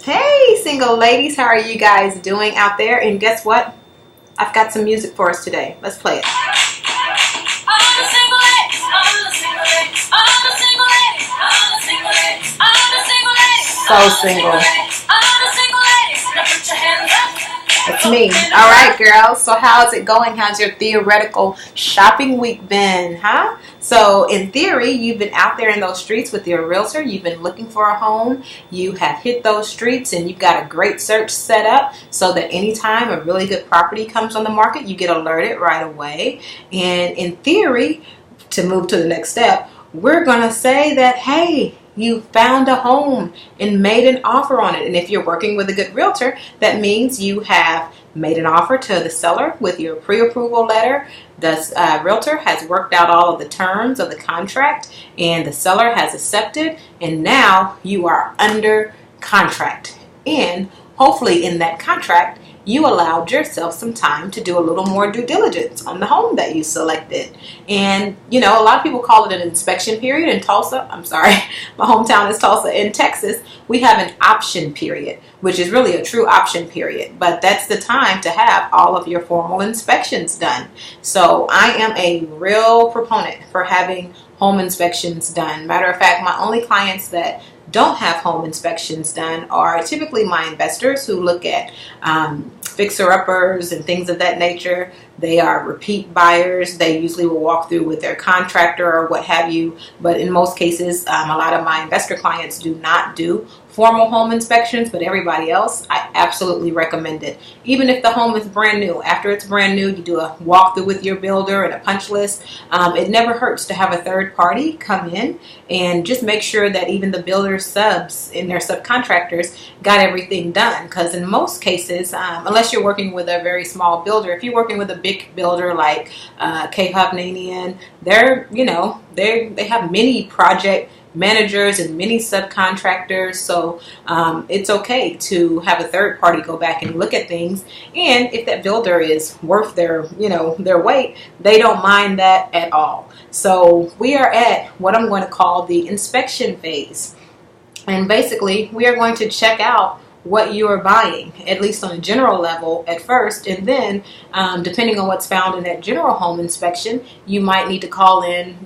Hey, single ladies, how are you guys doing out there? And guess what? I've got some music for us today. Let's play it. So single. It's me. All right, girls. So how's it going? How's your theoretical shopping week been, huh? So in theory, you've been out there in those streets with your realtor. You've been looking for a home. You have hit those streets and you've got a great search set up so that anytime a really good property comes on the market, you get alerted right away. And in theory, to move to the next step, we're going to say that, hey, you found a home and made an offer on it. And if you're working with a good realtor, that means you have made an offer to the seller with your pre-approval letter. The realtor has worked out all of the terms of the contract and the seller has accepted. And now you are under contract. And hopefully in that contract, you allowed yourself some time to do a little more due diligence on the home that you selected. And, you know, a lot of people call it an inspection period in Tulsa. I'm sorry, my hometown is Tulsa. In Texas, we have an option period, which is really a true option period. But that's the time to have all of your formal inspections done. So I am a real proponent for having home inspections done. Matter of fact, my only clients that don't have home inspections done are typically my investors who look at fixer-uppers and things of that nature. They are repeat buyers. They usually will walk through with their contractor or what have you. But in most cases, a lot of my investor clients do not do formal home inspections, but everybody else, I absolutely recommend it. Even if the home is brand new, after it's brand new, you do a walkthrough with your builder and a punch list. It never hurts to have a third party come in and just make sure that even the builder subs and their subcontractors got everything done. Because in most cases, unless you're working with a very small builder, if you're working with a big builder like K. Hovnanian, they have many project managers and many subcontractors, so it's okay to have a third party go back and look at things. And if that builder is worth their weight, they don't mind that at all. So we are at what I'm going to call the inspection phase, and basically we are going to check out what you are buying, at least on a general level at first, and then depending on what's found in that general home inspection, you might need to call in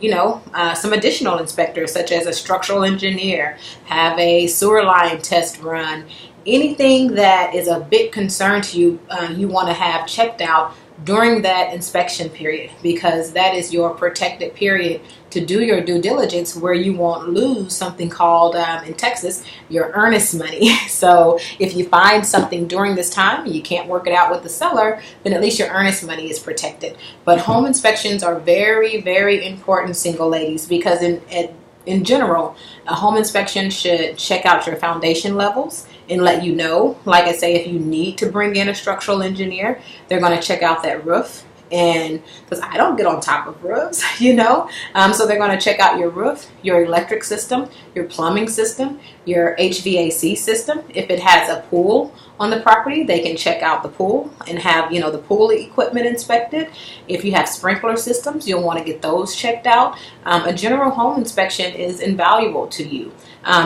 some additional inspectors such as a structural engineer, have a sewer line test run, anything that is a big concern to you, you want to have checked out during that inspection period, because that is your protected period to do your due diligence, where you won't lose something called in Texas your earnest money. So if you find something during this time and you can't work it out with the seller, then at least your earnest money is protected. But home inspections are very, very important, single ladies, because in general, a home inspection should check out your foundation levels and let you know, like I say, if you need to bring in a structural engineer, they're going to check out that roof. And because I don't get on top of roofs, so they're going to check out your roof, your electric system, your plumbing system, your HVAC system. If it has a pool on the property, they can check out the pool and have, the pool equipment inspected. If you have sprinkler systems, you'll want to get those checked out. A general home inspection is invaluable to you,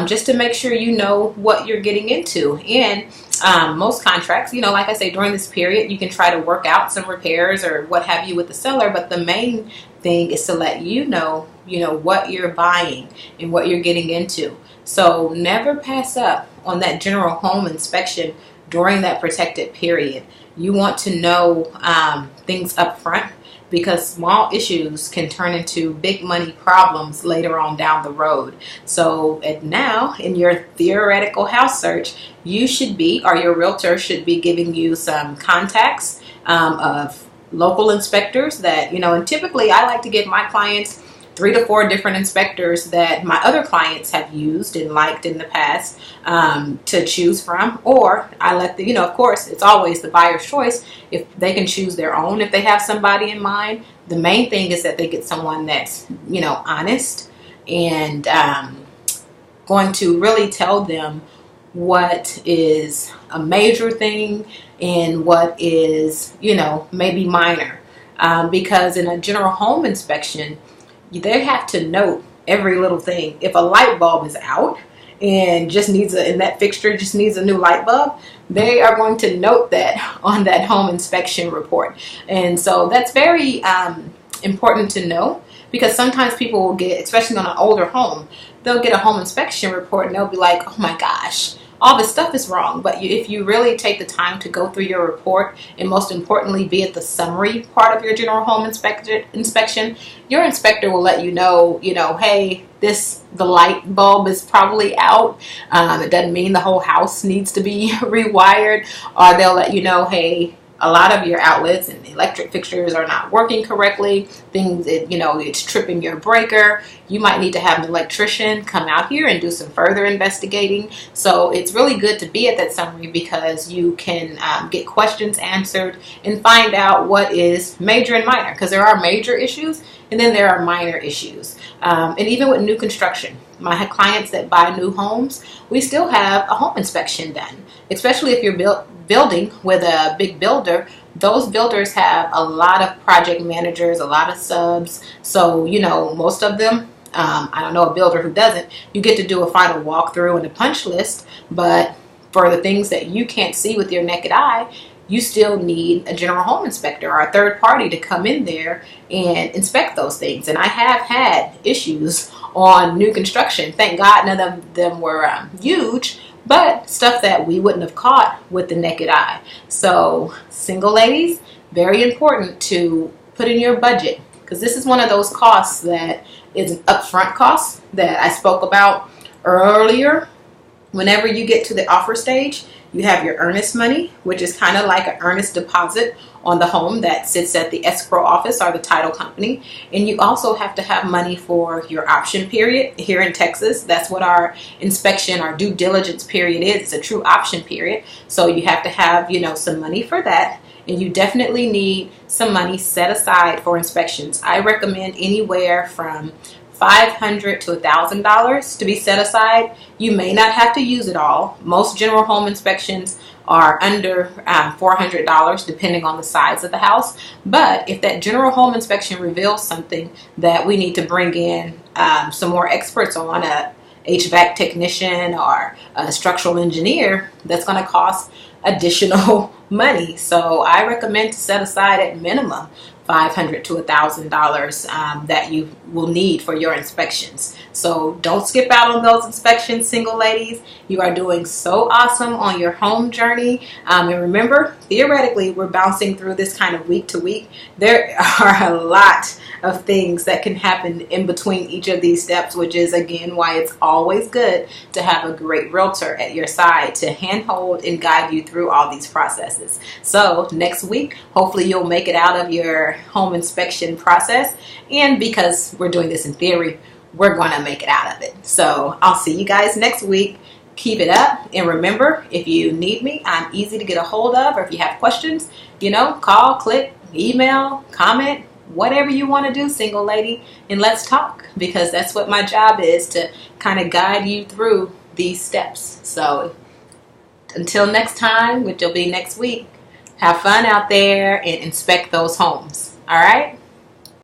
just to make sure you know what you're getting into. And most contracts, like I say, during this period, you can try to work out some repairs or what have you with the seller, but the main thing is to let you know what you're buying and what you're getting into. So never pass up on that general home inspection during that protected period. You want to know things up front, because small issues can turn into big money problems later on down the road. So now in your theoretical house search, you should be, or your realtor should be, giving you some contacts of local inspectors that, and typically I like to give my clients 3 to 4 different inspectors that my other clients have used and liked in the past to choose from. Or I let the, of course, it's always the buyer's choice if they can choose their own, if they have somebody in mind. The main thing is that they get someone that's, honest and going to really tell them what is a major thing and what is, maybe minor. Because in a general home inspection, they have to note every little thing. If a light bulb is out and just needs and that fixture just needs a new light bulb, they are going to note that on that home inspection report. And so that's very important to know, because sometimes people will get, especially on an older home, they'll get a home inspection report and they'll be like, oh my gosh, all this stuff is wrong. But if you really take the time to go through your report, and most importantly be at the summary part of your general home inspection, your inspector will let you know, hey, the light bulb is probably out. It doesn't mean the whole house needs to be rewired. Or they'll let you know, hey, a lot of your outlets and electric fixtures are not working correctly. It's tripping your breaker. You might need to have an electrician come out here and do some further investigating. So it's really good to be at that summary, because you can get questions answered and find out what is major and minor, because there are major issues and then there are minor issues. And even with new construction, my clients that buy new homes, we still have a home inspection done, especially if you're building with a big builder. Those builders have a lot of project managers, a lot of subs. So, most of them, I don't know a builder who doesn't. You get to do a final walkthrough and a punch list, but for the things that you can't see with your naked eye, you still need a general home inspector or a third party to come in there and inspect those things. And I have had issues on new construction. Thank God none of them were huge, but stuff that we wouldn't have caught with the naked eye. So single ladies, very important to put in your budget, because this is one of those costs that is an upfront cost that I spoke about earlier. Whenever you get to the offer stage, you have your earnest money, which is kind of like an earnest deposit on the home that sits at the escrow office or the title company. And you also have to have money for your option period. Here in Texas, that's what our inspection, our due diligence period is. It's a true option period. So you have to have, some money for that. And you definitely need some money set aside for inspections. I recommend anywhere from $500 to $1,000 to be set aside. You may not have to use it all. Most general home inspections are under $400 depending on the size of the house. But if that general home inspection reveals something that we need to bring in some more experts on, a HVAC technician or a structural engineer, that's going to cost additional money. So I recommend to set aside at minimum $500 to $1,000 that you will need for your inspections. So don't skip out on those inspections, single ladies. You are doing so awesome on your home journey. And remember, theoretically, we're bouncing through this kind of week to week. There are a lot of things that can happen in between each of these steps, which is again why it's always good to have a great realtor at your side to handhold and guide you through all these processes. So next week, hopefully you'll make it out of your home inspection process. And because we're doing this in theory, we're going to make it out of it. So I'll see you guys next week. Keep it up. And remember, if you need me, I'm easy to get a hold of. Or if you have questions, call, click, email, comment, whatever you want to do, single lady, and let's talk, because that's what my job is, to kind of guide you through these steps. So until next time, which will be next week, have fun out there and inspect those homes. All right?